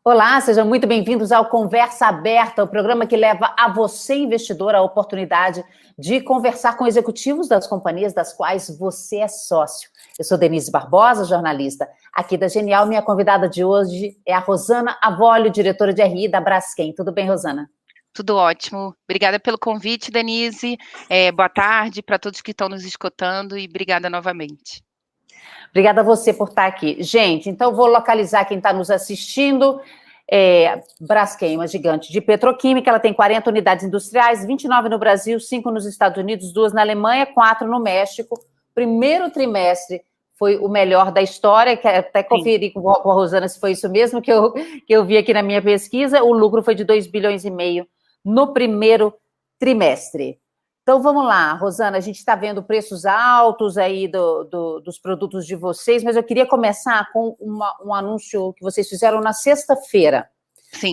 Olá, sejam muito bem-vindos ao Conversa Aberta, o programa que leva a você, investidor, a oportunidade de conversar com executivos das companhias das quais você é sócio. Eu sou Denise Barbosa, jornalista aqui da Genial. Minha convidada de hoje é a Rosana Avolio, diretora de RI da Braskem. Tudo bem, Rosana? Tudo ótimo. Obrigada pelo convite, Denise. Boa tarde para todos que estão nos escutando e obrigada novamente. Obrigada a você por estar aqui. Gente, então vou localizar quem está nos assistindo. Braskem, uma gigante de petroquímica, ela tem 40 unidades industriais, 29 no Brasil, 5 nos Estados Unidos, 2 na Alemanha, 4 no México. Primeiro trimestre foi o melhor da história, quero até conferir com a Rosana se foi isso mesmo que eu vi aqui na minha pesquisa. O lucro foi de 2,5 bilhões no primeiro trimestre. Então, vamos lá, Rosana, a gente está vendo preços altos aí dos produtos de vocês, mas eu queria começar com um anúncio que vocês fizeram na sexta-feira,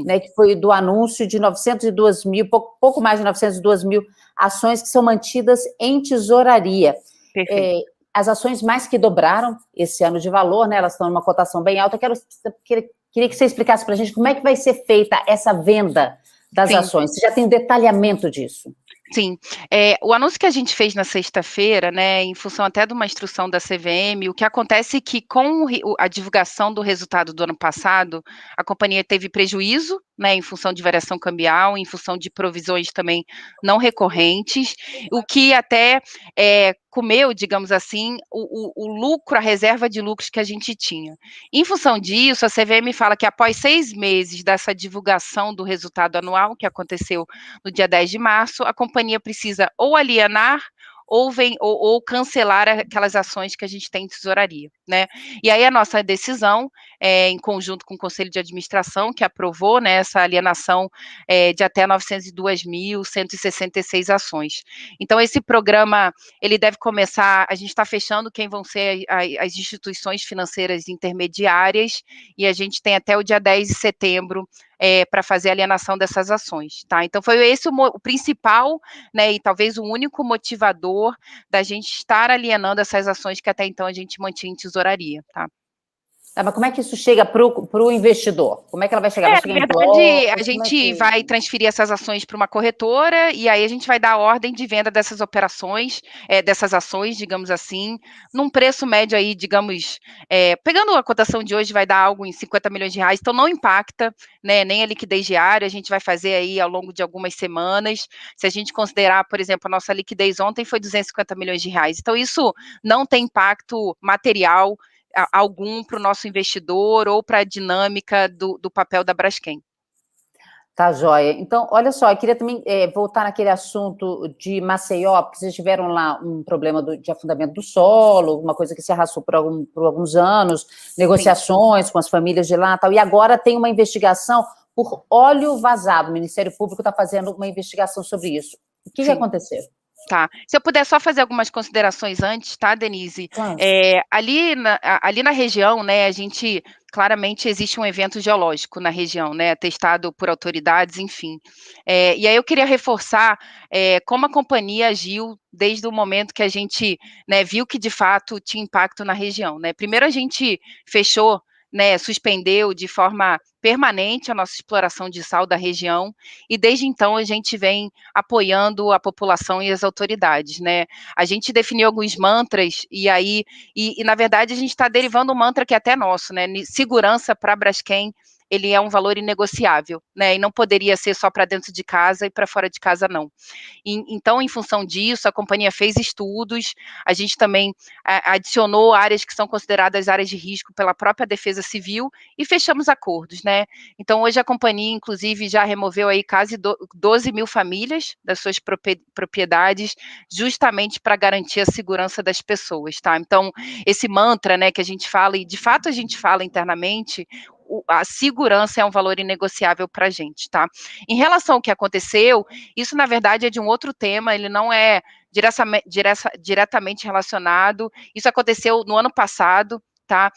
né, que foi do anúncio de 902 mil, pouco mais de 902 mil ações que são mantidas em tesouraria. As ações mais que dobraram esse ano de valor, né, elas estão numa cotação bem alta. Queria que você explicasse para a gente como é que vai ser feita essa venda das ações. Você já tem um detalhamento disso? Sim, o anúncio que a gente fez na sexta-feira, né, em função até de uma instrução da CVM, o que acontece é que com a divulgação do resultado do ano passado, a companhia teve prejuízo, né, em função de variação cambial, em função de provisões também não recorrentes, o que até comeu, digamos assim, o lucro, a reserva de lucros que a gente tinha. Em função disso, a CVM fala que após 6 meses dessa divulgação do resultado anual, que aconteceu no dia 10 de março, a companhia precisa ou alienar ou cancelar aquelas ações que a gente tem em tesouraria, né? E aí a nossa decisão, em conjunto com o Conselho de Administração, que aprovou, né, essa alienação de até 902.166 ações. Então, esse programa, ele deve começar, a gente está fechando quem vão ser as instituições financeiras intermediárias, e a gente tem até o dia 10 de setembro para fazer a alienação dessas ações, tá? Então, foi esse o principal, né, e talvez o único motivador da gente estar alienando essas ações que até então a gente mantinha em tesouraria, tá? Mas como é que isso chega para o investidor? Como é que ela vai chegar? Vai chegar Na em verdade, a blocos? gente vai transferir essas ações para uma corretora e aí a gente vai dar a ordem de venda dessas operações, dessas ações, digamos assim, num preço médio aí, digamos, pegando a cotação de hoje, vai dar algo em 50 milhões de reais, então não impacta, né, nem a liquidez diária, a gente vai fazer aí ao longo de algumas semanas. Se a gente considerar, por exemplo, a nossa liquidez ontem foi 250 milhões de reais, então isso não tem impacto material algum para o nosso investidor ou para a dinâmica do papel da Braskem. Tá, joia. Então, olha só, eu queria também voltar naquele assunto de Maceió, porque vocês tiveram lá um problema de afundamento do solo, uma coisa que se arrastou por alguns anos, negociações com as famílias de lá e tal, e agora tem uma investigação por óleo vazado. O Ministério Público está fazendo uma investigação sobre isso. O que aconteceu? Tá. Se eu puder só fazer algumas considerações antes, tá, Denise? Claro. Ali na região, né, a gente, claramente existe um evento geológico na região, né, atestado por autoridades, enfim. E aí eu queria reforçar como a companhia agiu desde o momento que a gente, né, viu que de fato tinha impacto na região, né. Primeiro a gente fechou, né, suspendeu de forma permanente a nossa exploração de sal da região, e desde então a gente vem apoiando a população e as autoridades, né. A gente definiu alguns mantras, e aí, na verdade a gente está derivando um mantra que é até nosso, né, segurança para a Braskem, ele é um valor inegociável, né, e não poderia ser só para dentro de casa e para fora de casa não. Então, em função disso, a companhia fez estudos, a gente também adicionou áreas que são consideradas áreas de risco pela própria Defesa Civil e fechamos acordos, né. Então, hoje a companhia, inclusive, já removeu aí quase 12 mil famílias das suas propriedades, justamente para garantir a segurança das pessoas, tá. Então, esse mantra, né, que a gente fala, e de fato a gente fala internamente, a segurança é um valor inegociável para a gente, tá. Em relação ao que aconteceu, isso na verdade é de um outro tema, ele não é diretamente relacionado, isso aconteceu no ano passado, tá.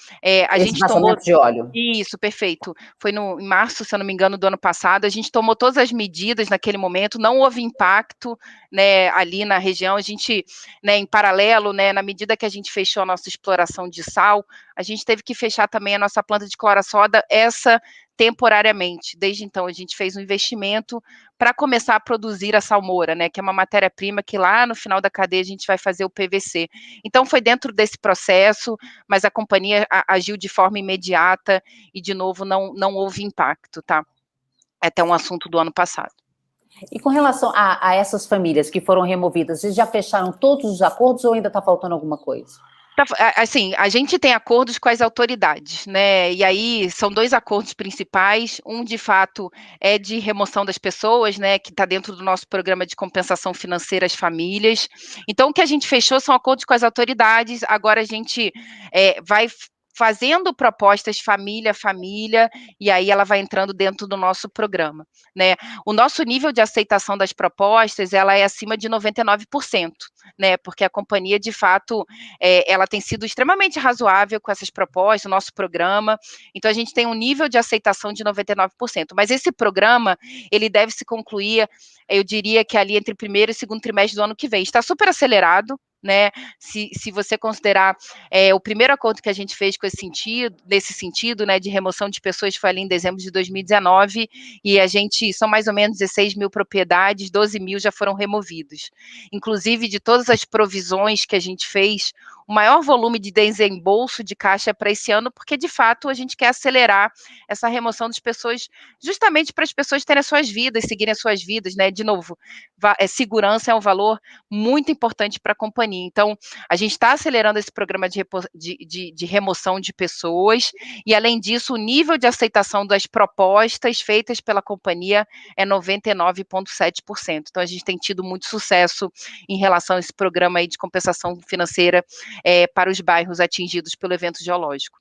A Esse gente tomou... vazamento de óleo. Isso, perfeito. Foi em março, se eu não me engano, do ano passado, a gente tomou todas as medidas naquele momento, não houve impacto, né, ali na região, a gente, né, em paralelo, né, na medida que a gente fechou a nossa exploração de sal, a gente teve que fechar também a nossa planta de clora-soda, essa temporariamente. Desde então, a gente fez um investimento para começar a produzir a salmoura, né, que é uma matéria-prima que lá no final da cadeia a gente vai fazer o PVC. Então, foi dentro desse processo, mas a companhia agiu de forma imediata e, de novo, não houve impacto, tá? É até um assunto do ano passado. E com relação a essas famílias que foram removidas, vocês já fecharam todos os acordos ou ainda está faltando alguma coisa? Assim, a gente tem acordos com as autoridades, né? E aí são 2 acordos principais. Um, de fato, é de remoção das pessoas, né? Que está dentro do nosso programa de compensação financeira às famílias. Então, o que a gente fechou são acordos com as autoridades. Agora a gente vai fazendo propostas família a família, e aí ela vai entrando dentro do nosso programa, né? O nosso nível de aceitação das propostas, ela é acima de 99%, né? Porque a companhia, de fato, ela tem sido extremamente razoável com essas propostas, o nosso programa. Então, a gente tem um nível de aceitação de 99%. Mas esse programa, ele deve se concluir, eu diria que ali entre o primeiro e segundo trimestre do ano que vem. Está super acelerado, né? Se você considerar o primeiro acordo que a gente fez com nesse sentido, né, de remoção de pessoas, foi ali em dezembro de 2019, e são mais ou menos 16 mil propriedades, 12 mil já foram removidos. Inclusive, de todas as provisões que a gente fez, o maior volume de desembolso de caixa para esse ano, porque, de fato, a gente quer acelerar essa remoção das pessoas, justamente para as pessoas terem as suas vidas, seguirem as suas vidas, né? De novo, segurança é um valor muito importante para a companhia. Então, a gente está acelerando esse programa de remoção de pessoas, e, além disso, o nível de aceitação das propostas feitas pela companhia é 99,7%. Então, a gente tem tido muito sucesso em relação a esse programa aí de compensação financeira para os bairros atingidos pelo evento geológico.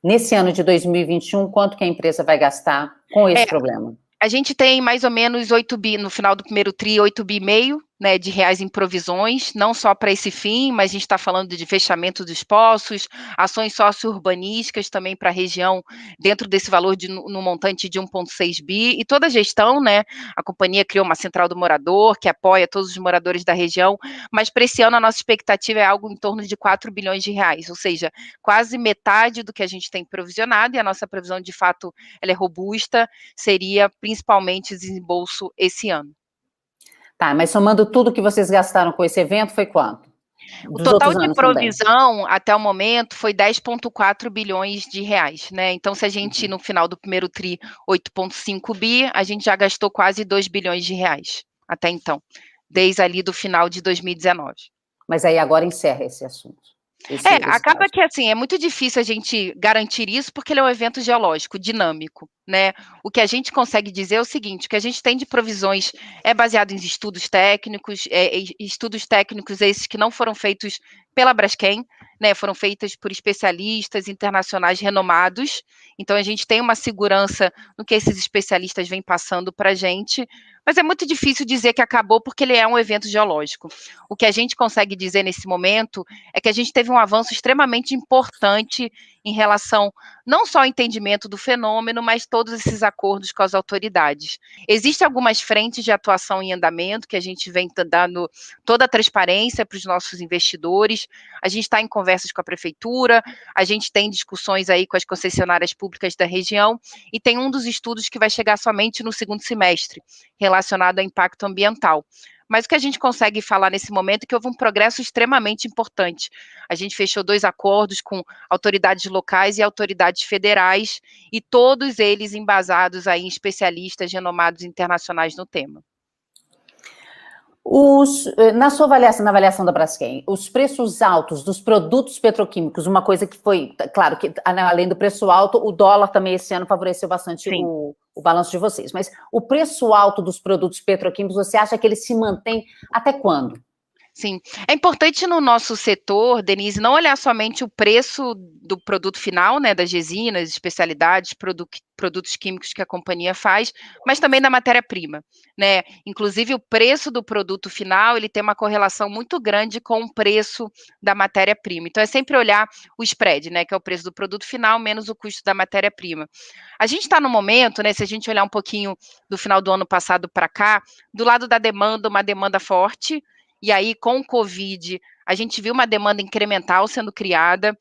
Nesse ano de 2021, quanto que a empresa vai gastar com esse problema? A gente tem mais ou menos 8 bi, no final do primeiro tri, 8 bi e meio, né, de reais em provisões, não só para esse fim, mas a gente está falando de fechamento dos poços, ações socio-urbanísticas também para a região, dentro desse valor no montante de 1,6 bi, e toda a gestão, né, a companhia criou uma central do morador, que apoia todos os moradores da região, mas para esse ano a nossa expectativa é algo em torno de 4 bilhões de reais, ou seja, quase metade do que a gente tem provisionado, e a nossa previsão, de fato, ela é robusta, seria principalmente desembolso esse ano. Tá, mas somando tudo que vocês gastaram com esse evento, foi quanto? O Dos total outros de anos também. provisão, até o momento, foi 10,4 bilhões de reais, né? Então, se a gente, no final do primeiro tri, 8,5 bi, a gente já gastou quase 2 bilhões de reais, até então, desde ali do final de 2019. Mas aí agora encerra esse assunto. Acaba caso. que, assim, é muito difícil a gente garantir isso, porque ele é um evento geológico, dinâmico, né? O que a gente consegue dizer é o seguinte: o que a gente tem de provisões é baseado em estudos técnicos esses que não foram feitos pela Braskem, né? Foram feitos por especialistas internacionais renomados. Então, a gente tem uma segurança no que esses especialistas vêm passando para a gente, mas é muito difícil dizer que acabou, porque ele é um evento geológico. O que a gente consegue dizer nesse momento é que a gente teve um avanço extremamente importante em relação não só ao entendimento do fenômeno, mas todos esses acordos com as autoridades. Existem algumas frentes de atuação em andamento que a gente vem dando toda a transparência para os nossos investidores. A gente está em conversas com a prefeitura, a gente tem discussões aí com as concessionárias públicas da região, e tem um dos estudos que vai chegar somente no segundo semestre, relacionado ao impacto ambiental. Mas o que a gente consegue falar nesse momento é que houve um progresso extremamente importante. A gente fechou 2 acordos com autoridades locais e autoridades federais, e todos eles embasados aí em especialistas renomados internacionais no tema. Na sua avaliação, na avaliação da Braskem, os preços altos dos produtos petroquímicos, uma coisa que foi, claro, que além do preço alto, o dólar também esse ano favoreceu bastante o balanço de vocês, mas o preço alto dos produtos petroquímicos, você acha que ele se mantém até quando? Sim, é importante no nosso setor, Denise, não olhar somente o preço do produto final, né, das resinas, especialidades, produtos químicos que a companhia faz, mas também da matéria-prima, né? Inclusive, o preço do produto final, ele tem uma correlação muito grande com o preço da matéria-prima. Então, é sempre olhar o spread, né, que é o preço do produto final menos o custo da matéria-prima. A gente está no momento, né, se a gente olhar um pouquinho do final do ano passado para cá, do lado da demanda, uma demanda forte. E aí, com o Covid, a gente viu uma demanda incremental sendo criada.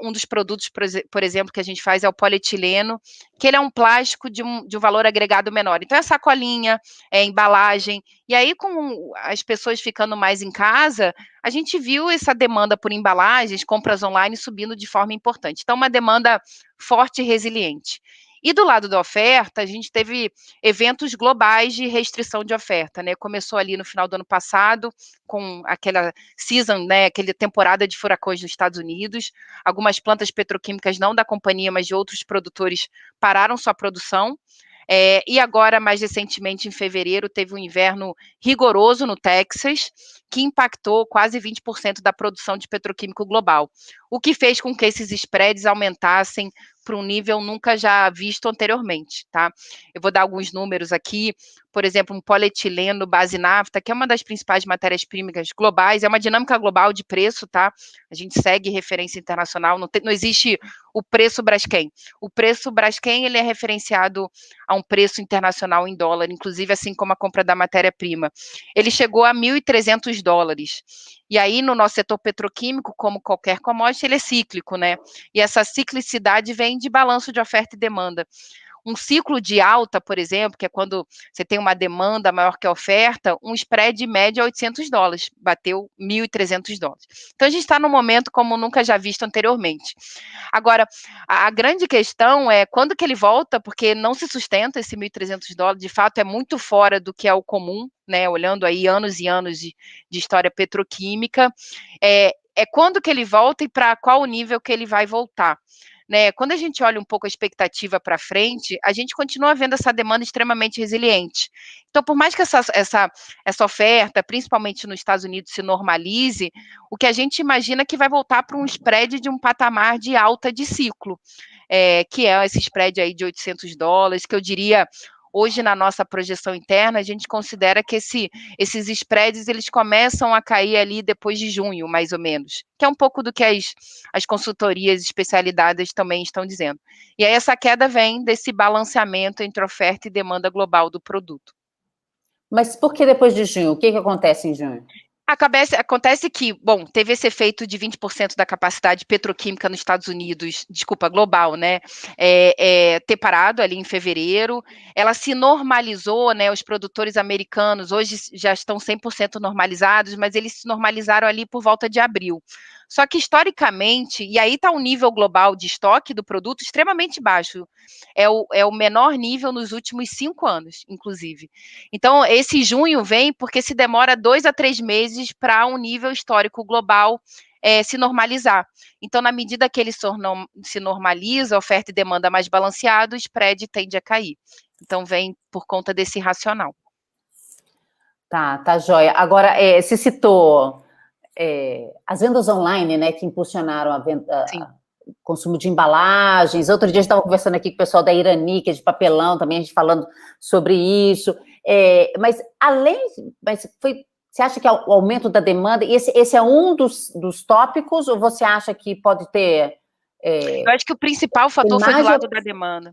Um dos produtos, por exemplo, que a gente faz é o polietileno, que ele é um plástico de um valor agregado menor. Então, é sacolinha, é embalagem. E aí, com as pessoas ficando mais em casa, a gente viu essa demanda por embalagens, compras online subindo de forma importante. Então, uma demanda forte e resiliente. E do lado da oferta, a gente teve eventos globais de restrição de oferta, né? Começou ali no final do ano passado, com aquela season, né? Aquela temporada de furacões nos Estados Unidos. Algumas plantas petroquímicas, não da companhia, mas de outros produtores, pararam sua produção. E agora, mais recentemente, em fevereiro, teve um inverno rigoroso no Texas, que impactou quase 20% da produção de petroquímico global, o que fez com que esses spreads aumentassem para um nível nunca já visto anteriormente, tá? Eu vou dar alguns números aqui, por exemplo, um polietileno base nafta, que é uma das principais matérias-primas globais, é uma dinâmica global de preço, tá? A gente segue referência internacional, não existe o preço Braskem. O preço Braskem, ele é referenciado a um preço internacional em dólar, inclusive assim como a compra da matéria-prima. Ele chegou a $1.300. E aí, no nosso setor petroquímico, como qualquer commodity, ele é cíclico, né? E essa ciclicidade vem de balanço de oferta e demanda. Um ciclo de alta, por exemplo, que é quando você tem uma demanda maior que a oferta, um spread médio é $800, bateu $1.300. Então, a gente está num momento como nunca já visto anteriormente. Agora, a grande questão é quando que ele volta, porque não se sustenta esse $1.300, de fato é muito fora do que é o comum, né, olhando aí anos e anos de história petroquímica, quando que ele volta e para qual nível que ele vai voltar. Né, quando a gente olha um pouco a expectativa para frente, a gente continua vendo essa demanda extremamente resiliente. Então, por mais que essa oferta, principalmente nos Estados Unidos, se normalize, o que a gente imagina é que vai voltar para um spread de um patamar de alta de ciclo, que é esse spread aí de $800, que eu diria, hoje na nossa projeção interna, a gente considera que esses spreads eles começam a cair ali depois de junho, mais ou menos, que é um pouco do que as consultorias especializadas também estão dizendo. E aí essa queda vem desse balanceamento entre oferta e demanda global do produto. Mas por que depois de junho? O que acontece em junho? Acontece que, bom, teve esse efeito de 20% da capacidade petroquímica nos Estados Unidos, desculpa, global, né, ter parado ali em fevereiro, ela se normalizou, né, os produtores americanos hoje já estão 100% normalizados, mas eles se normalizaram ali por volta de abril. Só que historicamente, e aí está um nível global de estoque do produto extremamente baixo, é o menor nível nos últimos 5 anos, inclusive. Então, esse junho vem porque se demora 2 a 3 meses para um nível histórico global se normalizar. Então, na medida que ele se normaliza, oferta e demanda mais balanceado, o spread tende a cair. Então, vem por conta desse racional. Tá joia. Agora, você citou as vendas online, né, que impulsionaram a venda, o consumo de embalagens. Outro dia a gente estava conversando aqui com o pessoal da Irani, que é de papelão, também a gente falando sobre isso. Mas você acha que o aumento da demanda, esse é um dos tópicos, ou você acha que pode ter... Eu acho que o principal fator foi do lado da demanda.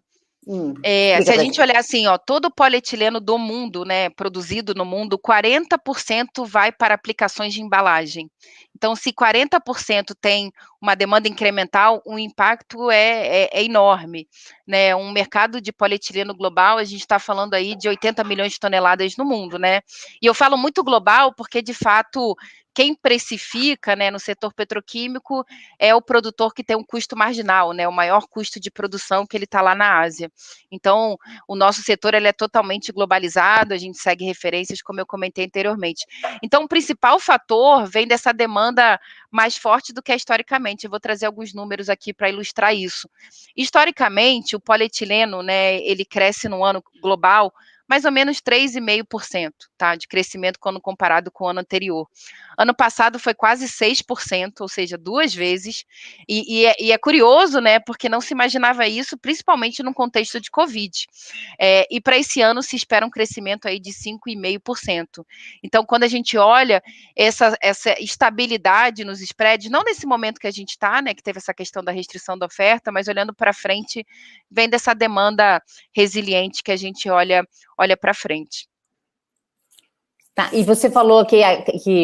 Se a gente olhar assim, todo o polietileno do mundo, né, produzido no mundo, 40% vai para aplicações de embalagem. Então, se 40% tem uma demanda incremental, o impacto é enorme, né? Um mercado de polietileno global, a gente está falando aí de 80 milhões de toneladas no mundo, né? E eu falo muito global porque, de fato, quem precifica, né, no setor petroquímico é o produtor que tem um custo marginal, né, o maior custo de produção que ele está lá na Ásia. Então, o nosso setor ele é totalmente globalizado, a gente segue referências, como eu comentei anteriormente. Então, o principal fator vem dessa demanda mais forte do que historicamente. Eu vou trazer alguns números aqui para ilustrar isso. Historicamente, o polietileno, né, ele cresce no ano global mais ou menos 3,5%, tá, de crescimento quando comparado com o ano anterior. Ano passado foi quase 6%, ou seja, 2 vezes, e é curioso, né, porque não se imaginava isso, principalmente no contexto de Covid. E para esse ano se espera um crescimento aí de 5,5%. Então, quando a gente olha essa estabilidade nos spreads, não nesse momento que a gente está, né, que teve essa questão da restrição da oferta, mas olhando para frente, vem dessa demanda resiliente que a gente olha para frente. Tá, e você falou que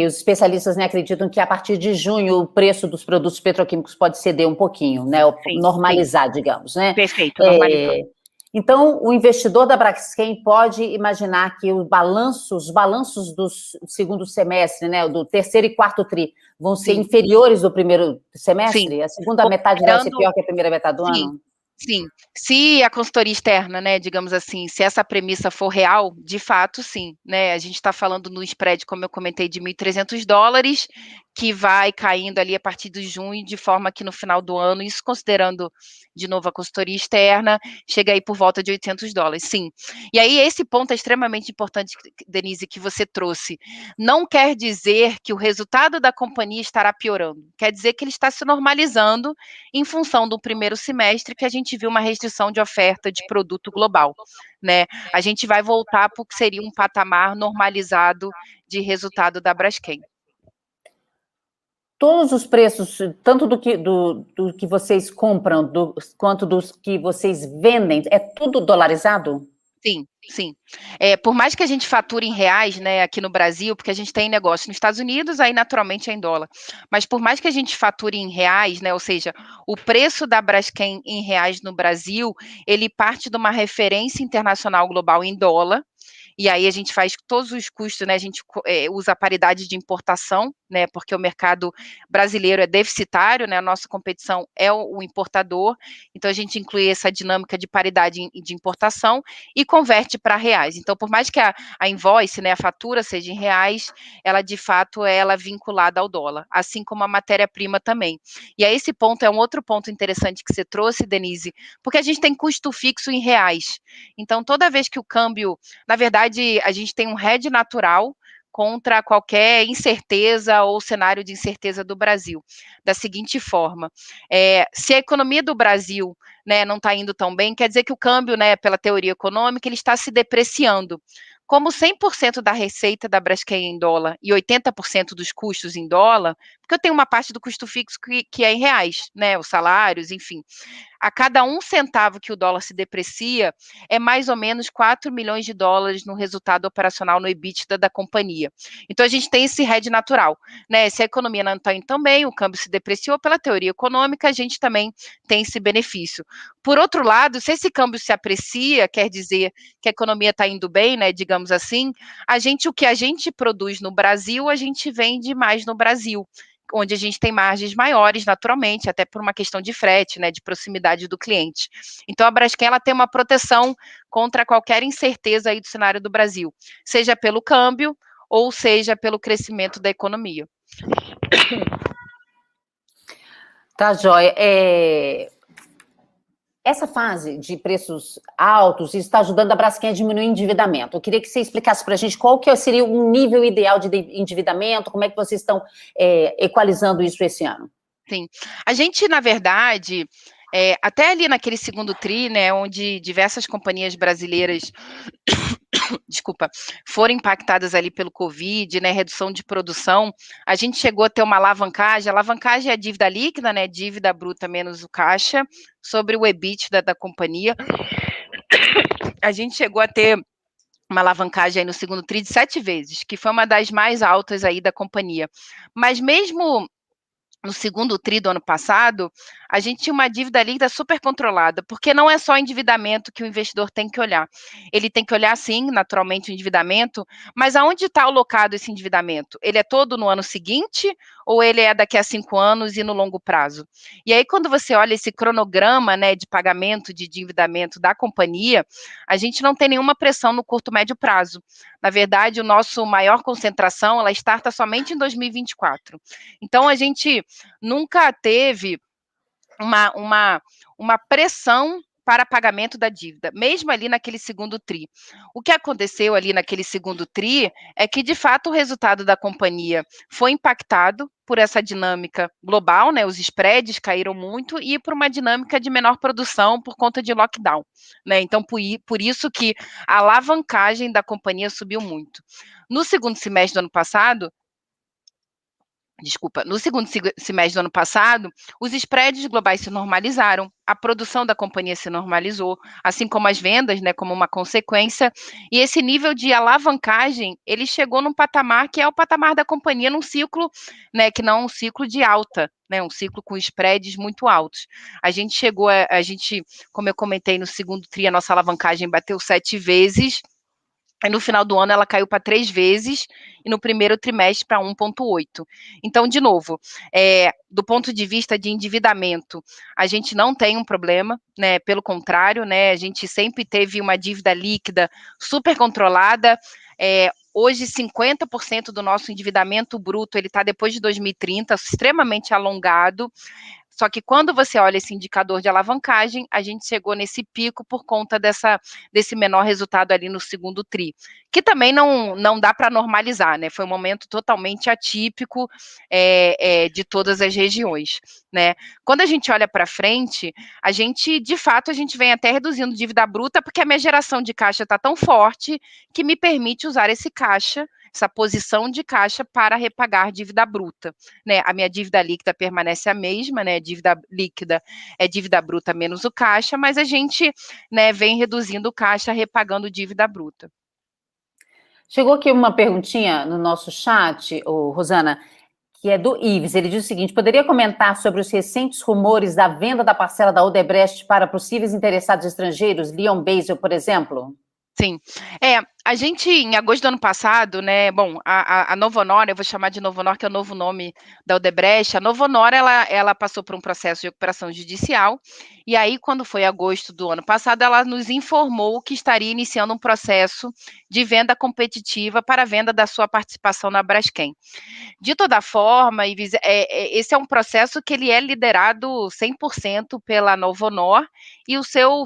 os especialistas, né, acreditam que a partir de junho o preço dos produtos petroquímicos pode ceder um pouquinho, né, ou Sim, sim. normalizar, digamos, né? Perfeito, normalizou. Então, o investidor da Braskem pode imaginar que os balanços do segundo semestre, né, do terceiro e quarto tri, vão ser Sim, inferiores do primeiro sim. semestre? A segunda metade vai ser Considerando pior que a primeira metade do sim. ano? Sim, se a consultoria externa, né, digamos assim, se essa premissa for real, de fato, sim, né, a gente está falando no spread, como eu comentei, de $1.300, que vai caindo ali a partir de junho, de forma que no final do ano, isso considerando de novo a consultoria externa, chega aí por volta de $800, sim. E aí esse ponto é extremamente importante, Denise, que você trouxe. Não quer dizer que o resultado da companhia estará piorando, quer dizer que ele está se normalizando em função do primeiro semestre que a gente viu uma restrição de oferta de produto global, né? A gente vai voltar para o que seria um patamar normalizado de resultado da Braskem. Todos os preços, tanto do que vocês compram, quanto dos que vocês vendem, é tudo dolarizado? Sim, sim. Por mais que a gente fature em reais, né, aqui no Brasil, porque a gente tem negócio nos Estados Unidos, aí naturalmente é em dólar. Mas por mais que a gente fature em reais, né, ou seja, o preço da Braskem em reais no Brasil, ele parte de uma referência internacional global em dólar. E aí a gente faz todos os custos, né? A gente usa a paridade de importação, né? Porque o mercado brasileiro é deficitário, né? A nossa competição é o importador, então a gente inclui essa dinâmica de paridade de importação e converte para reais. Então, por mais que a invoice, né, a fatura seja em reais, ela de fato ela é vinculada ao dólar, assim como a matéria-prima também. E aí esse ponto é um outro ponto interessante que você trouxe, Denise, porque a gente tem custo fixo em reais. Então, toda vez que o câmbio, na verdade, a gente tem um hedge natural contra qualquer incerteza ou cenário de incerteza do Brasil, da seguinte forma: se a economia do Brasil, né, não está indo tão bem, quer dizer que o câmbio, né, pela teoria econômica, ele está se depreciando. Como 100% da receita da Braskem é em dólar e 80% dos custos em dólar, porque eu tenho uma parte do custo fixo que é em reais, né, os salários, enfim. A cada 1 centavo que o dólar se deprecia, é mais ou menos $4 milhões no resultado operacional no EBITDA da companhia. Então, a gente tem esse hedge natural, né? Se a economia não está indo tão bem, o câmbio se depreciou, pela teoria econômica, a gente também tem esse benefício. Por outro lado, se esse câmbio se aprecia, quer dizer que a economia está indo bem, né? Digamos assim, o que a gente produz no Brasil, a gente vende mais no Brasil, onde a gente tem margens maiores, naturalmente, até por uma questão de frete, né, de proximidade do cliente. Então, a Braskem, ela tem uma proteção contra qualquer incerteza aí do cenário do Brasil, seja pelo câmbio ou seja pelo crescimento da economia. Tá, joia. Essa fase de preços altos está ajudando a Braskem a diminuir o endividamento. Eu queria que você explicasse para a gente qual que seria um nível ideal de endividamento, como é que vocês estão equalizando isso esse ano. Sim. A gente, na verdade, até ali naquele segundo tri, né, onde diversas companhias brasileiras desculpa, foram impactadas ali pelo Covid, né, redução de produção, a gente chegou a ter uma alavancagem. A alavancagem é a dívida líquida, né, dívida bruta menos o caixa, sobre o EBITDA da companhia. A gente chegou a ter uma alavancagem aí no segundo tri de 7 vezes, que foi uma das mais altas aí da companhia. Mas mesmo no segundo tri do ano passado, a gente tinha uma dívida líquida super controlada, porque não é só endividamento que o investidor tem que olhar. Ele tem que olhar, sim, naturalmente, o endividamento, mas aonde está alocado esse endividamento? Ele é todo no ano seguinte ou ele é daqui a 5 anos e no longo prazo? E aí, quando você olha esse cronograma, né, de pagamento de endividamento da companhia, a gente não tem nenhuma pressão no curto, médio prazo. Na verdade, o nosso maior concentração, ela starta somente em 2024. Então, a gente nunca teve uma pressão para pagamento da dívida, mesmo ali naquele segundo tri. O que aconteceu ali naquele segundo tri é que, de fato, o resultado da companhia foi impactado por essa dinâmica global, né? Os spreads caíram muito e por uma dinâmica de menor produção por conta de lockdown, né? Então, por isso que a alavancagem da companhia subiu muito. No segundo semestre do ano passado, Desculpa, no segundo semestre do ano passado, os spreads globais se normalizaram, a produção da companhia se normalizou, assim como as vendas, né, como uma consequência, e esse nível de alavancagem, ele chegou num patamar que é o patamar da companhia num ciclo, né, que não é um ciclo de alta, né, um ciclo com spreads muito altos. A gente chegou, como eu comentei no segundo tri, a nossa alavancagem bateu 7 vezes, aí no final do ano ela caiu para 3 vezes e no primeiro trimestre para 1,8. Então, de novo, do ponto de vista de endividamento, a gente não tem um problema, né? Pelo contrário, né? A gente sempre teve uma dívida líquida super controlada. Hoje, 50% do nosso endividamento bruto ele está depois de 2030, extremamente alongado. Só que quando você olha esse indicador de alavancagem, a gente chegou nesse pico por conta desse menor resultado ali no segundo tri, que também não dá para normalizar, né? Foi um momento totalmente atípico de todas as regiões, né? Quando a gente olha para frente, de fato, a gente vem até reduzindo dívida bruta, porque a minha geração de caixa está tão forte que me permite usar esse caixa, essa posição de caixa para repagar dívida bruta, né? A minha dívida líquida permanece a mesma, né? Dívida líquida é dívida bruta menos o caixa, mas a gente, né, vem reduzindo o caixa, repagando dívida bruta. Chegou aqui uma perguntinha no nosso chat, Rosana, que é do Ives. Ele diz o seguinte: poderia comentar sobre os recentes rumores da venda da parcela da Odebrecht para possíveis interessados estrangeiros, Leon Basel, por exemplo? Sim. A gente, em agosto do ano passado, né, bom, a Novonor, eu vou chamar de Novonor, que é o novo nome da Odebrecht, a Novonor, ela passou por um processo de recuperação judicial, e aí, quando foi agosto do ano passado, ela nos informou que estaria iniciando um processo de venda competitiva para a venda da sua participação na Braskem. De toda forma, esse é um processo que ele é liderado 100% pela Novonor e o seu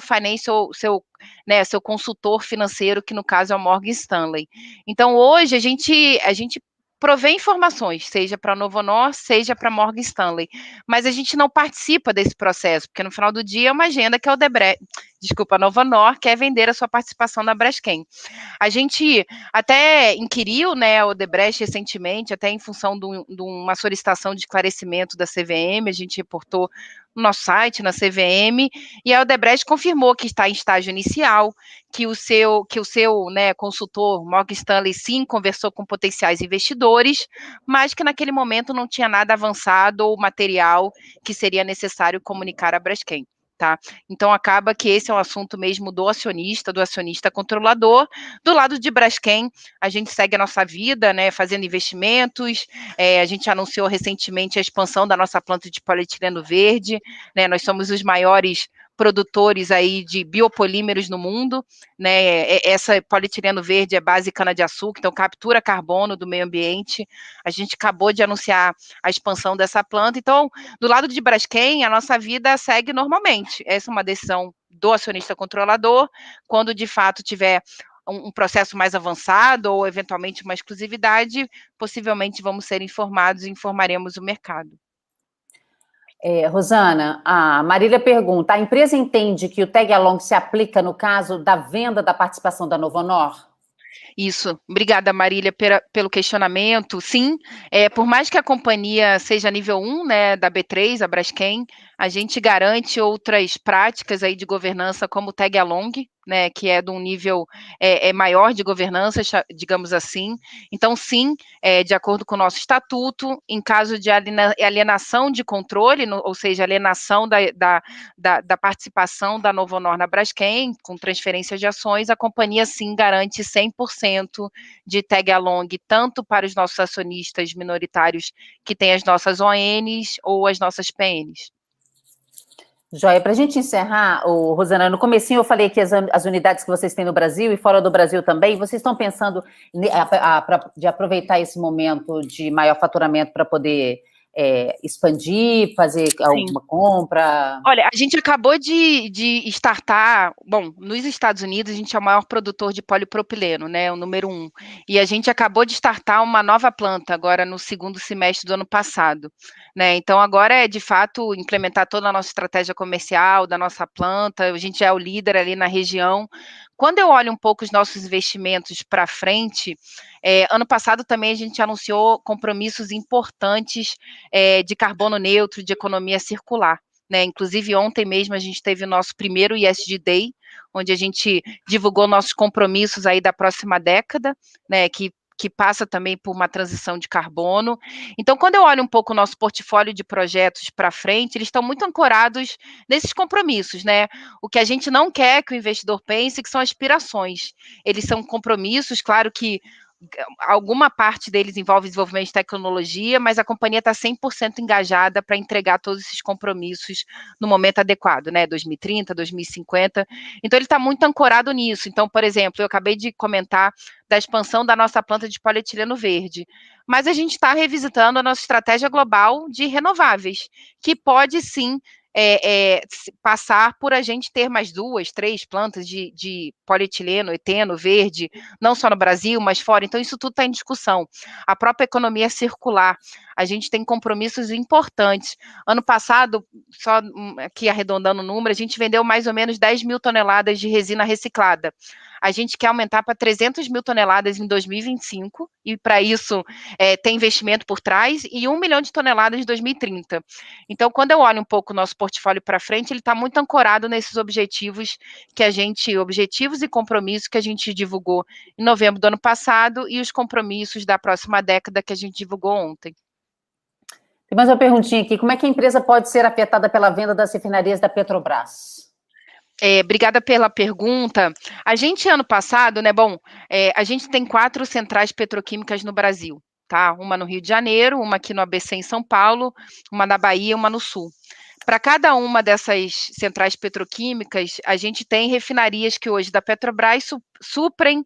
seu consultor financeiro, que no caso é o Morgan Stanley. Então, hoje, a gente provê informações, seja para a Novonor, seja para a Morgan Stanley, mas a gente não participa desse processo, porque no final do dia é uma agenda que a Novonor quer vender a sua participação na Braskem. A gente até inquiriu, né, a Odebrecht recentemente, até em função de uma solicitação de esclarecimento da CVM, a gente reportou no nosso site, na CVM, e a Odebrecht confirmou que está em estágio inicial, que o seu né, consultor, Morgan Stanley, sim, conversou com potenciais investidores, mas que naquele momento não tinha nada avançado ou material que seria necessário comunicar à Braskem. Tá? Então acaba que esse é um assunto mesmo do acionista controlador. Do lado de Braskem, a gente segue a nossa vida, né, fazendo investimentos. A gente anunciou recentemente a expansão da nossa planta de polietileno verde, né? Nós somos os maiores produtores aí de biopolímeros no mundo, né? Essa polietileno verde é base cana-de-açúcar, então captura carbono do meio ambiente. A gente acabou de anunciar a expansão dessa planta. Então, do lado de Braskem, a nossa vida segue normalmente. Essa é uma decisão do acionista controlador. Quando de fato tiver um processo mais avançado ou eventualmente uma exclusividade, possivelmente vamos ser informados e informaremos o mercado. Rosana, a Marília pergunta: a empresa entende que o tag-along se aplica no caso da venda da participação da Novonor? Isso. Obrigada, Marília, pelo questionamento. Sim, por mais que a companhia seja nível 1, né, da B3, a Braskem, a gente garante outras práticas aí de governança, como o tag along, né, que é de um nível maior de governança, digamos assim. Então, sim, de acordo com o nosso estatuto, em caso de alienação de controle, ou seja, alienação da participação da Novonor na Braskem, com transferência de ações, a companhia, sim, garante 100% de tag along, tanto para os nossos acionistas minoritários que têm as nossas ONs ou as nossas PNs. Joia, para a gente encerrar, Rosana, no comecinho eu falei que as unidades que vocês têm no Brasil e fora do Brasil também, vocês estão pensando de aproveitar esse momento de maior faturamento para poder expandir, fazer alguma compra? Olha, a gente acabou de startar, bom, nos Estados Unidos a gente é o maior produtor de polipropileno, né, o número 1, e a gente acabou de startar uma nova planta agora no segundo semestre do ano passado, né, então agora é de fato implementar toda a nossa estratégia comercial da nossa planta, a gente é o líder ali na região, Quando eu olho um pouco os nossos investimentos para frente, ano passado também a gente anunciou compromissos importantes de carbono neutro, de economia circular. Né? Inclusive, ontem mesmo a gente teve o nosso primeiro ESG Day, onde a gente divulgou nossos compromissos aí da próxima década, né, que passa também por uma transição de carbono. Então, quando eu olho um pouco o nosso portfólio de projetos para frente, eles estão muito ancorados nesses compromissos, né? O que a gente não quer que o investidor pense que são aspirações. Eles são compromissos, claro que alguma parte deles envolve desenvolvimento de tecnologia, mas a companhia está 100% engajada para entregar todos esses compromissos no momento adequado, né, 2030, 2050, então ele está muito ancorado nisso. Então, por exemplo, eu acabei de comentar da expansão da nossa planta de polietileno verde, mas a gente está revisitando a nossa estratégia global de renováveis, que pode sim passar por a gente ter mais 2, 3 plantas de polietileno, eteno, verde, não só no Brasil, mas fora. Então, isso tudo está em discussão. A própria economia circular, a gente tem compromissos importantes. Ano passado, só aqui arredondando o número, a gente vendeu mais ou menos 10 mil toneladas de resina reciclada. A gente quer aumentar para 300 mil toneladas em 2025, e para isso tem investimento por trás, e 1 milhão de toneladas em 2030. Então, quando eu olho um pouco o nosso portfólio para frente, ele está muito ancorado nesses objetivos objetivos e compromissos que a gente divulgou em novembro do ano passado, e os compromissos da próxima década que a gente divulgou ontem. Tem mais uma perguntinha aqui. Como é que a empresa pode ser afetada pela venda das refinarias da Petrobras? Obrigada pela pergunta. A gente, ano passado, né, a gente tem 4 centrais petroquímicas no Brasil, tá? Uma no Rio de Janeiro, uma aqui no ABC em São Paulo, uma na Bahia e uma no Sul. Para cada uma dessas centrais petroquímicas, a gente tem refinarias que hoje da Petrobras suprem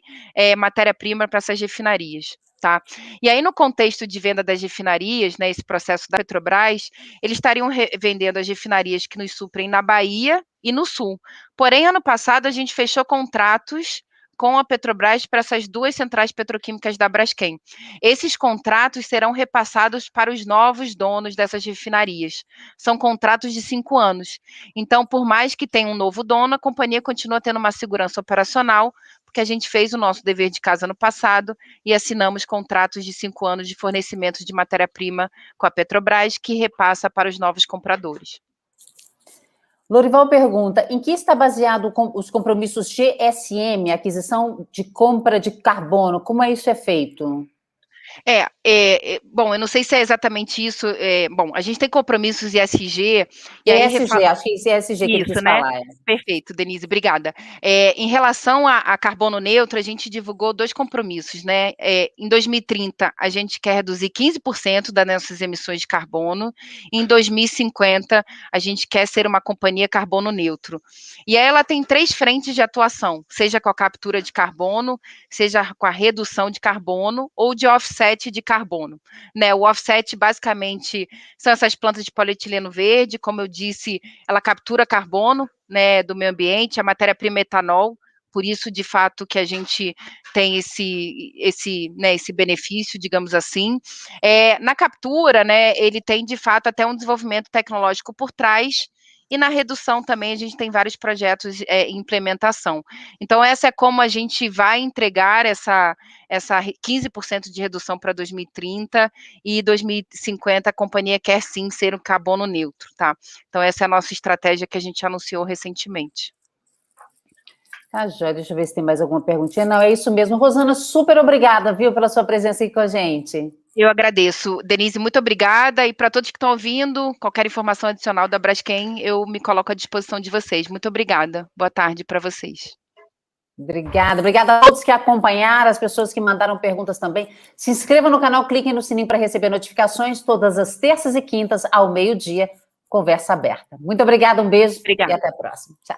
matéria-prima para essas refinarias. Tá? E aí, no contexto de venda das refinarias, né, esse processo da Petrobras, eles estariam vendendo as refinarias que nos suprem na Bahia e no Sul. Porém, ano passado, a gente fechou contratos com a Petrobras para essas 2 centrais petroquímicas da Braskem. Esses contratos serão repassados para os novos donos dessas refinarias. São contratos de 5 anos. Então, por mais que tenha um novo dono, a companhia continua tendo uma segurança operacional, porque a gente fez o nosso dever de casa no passado e assinamos contratos de 5 anos de fornecimento de matéria-prima com a Petrobras, que repassa para os novos compradores. Lorival pergunta, em que está baseado os compromissos GSM, aquisição de compra de carbono? Como isso é feito? Bom, eu não sei se é exatamente isso. Bom, a gente tem compromissos ESG. E aí ESG, acho que é ESG que ele quis falar. Perfeito, Denise, obrigada. Em relação a carbono neutro, a gente divulgou 2 compromissos, né? Em 2030, a gente quer reduzir 15% das nossas emissões de carbono. Em 2050, a gente quer ser uma companhia carbono neutro. E aí ela tem 3 frentes de atuação, seja com a captura de carbono, seja com a redução de carbono ou de offset de carbono. Né? O offset, basicamente, são essas plantas de polietileno verde, como eu disse, ela captura carbono, né, do meio ambiente, a matéria-prima etanol, por isso, de fato, que a gente tem esse benefício, digamos assim. Na captura, né, ele tem, de fato, até um desenvolvimento tecnológico por trás, e na redução também a gente tem vários projetos em implementação. Então, essa é como a gente vai entregar essa 15% de redução para 2030, e 2050 a companhia quer sim ser um carbono neutro, tá? Então, essa é a nossa estratégia que a gente anunciou recentemente. Tá, joia. Deixa eu ver se tem mais alguma perguntinha. Não, é isso mesmo. Rosana, super obrigada, viu, pela sua presença aqui com a gente. Eu agradeço. Denise, muito obrigada. E para todos que estão ouvindo, qualquer informação adicional da Braskem, eu me coloco à disposição de vocês. Muito obrigada. Boa tarde para vocês. Obrigada a todos que acompanharam, as pessoas que mandaram perguntas também. Se inscrevam no canal, cliquem no sininho para receber notificações todas as terças e quintas ao meio-dia, conversa aberta. Muito obrigada, um beijo. Obrigada. E até a próxima. Tchau.